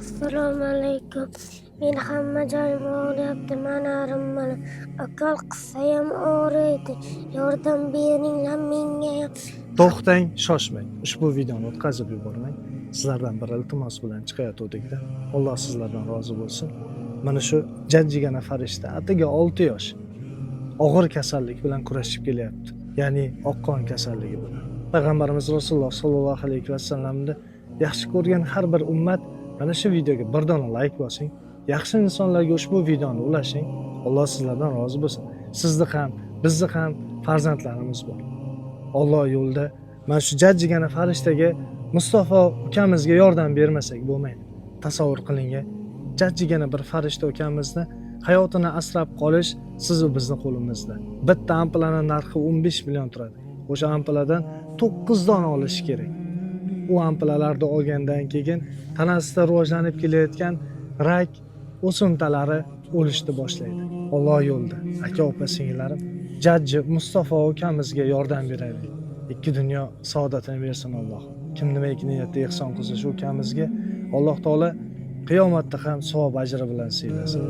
Assalomu alaykum. Men hamma joyim og'riyapti. Manarim mana akal qissayam og'riydi. Yordam beringlar menga. To'xtang, shoshmang. Ushbu videoni o'tkazib yubormang. Sizlardan bir iltimos bilan chiqayotgandikda, Alloh sizlardan rozi bo'lsin. Mana shu jajjigana farishta atiga 6 yosh og'ir kasallik bilan kurashib kelyapti. Ya'ni oqqon kasalligi bilan. Payg'ambarimiz Rasululloh sollallohu alayhi vasallamni yaxshi ko'rgan har bir ummat mana shu videoga bir dona like bosing. Yaxshi insonlarga ushbu videoni ulashing. Alloh sizlardan rozi bo'lsin. Sizni ham, bizni ham farzandlarimiz bor. Alloh yo'lida mana shu jajjigana farishtaga Mustafa ukamizga yordam bermasak bo'lmaydi. Tasavvur qiling, jajjigana bir farishta ukamizni hayotini asrab qolish siz va bizni qo'limizda. Bitta ampulani narxi 15 million turadi. O'sha ampuladan 9 dona olish kerak. U ampulalarni olgandan keyin tanasida rivojlanib kelayotgan rak o'simtalari o'lishni boshlaydi. Alloh yo'lida aka opa singillarim, jajji Mustafa ukamizga yordam beraylik. Ikki dunyo saodatini bersin Alloh. Kim nimaiki niyatda ehson qilsa shu ukamizga Alloh taolo qiyomatda ham savob ajri bilan siylasin.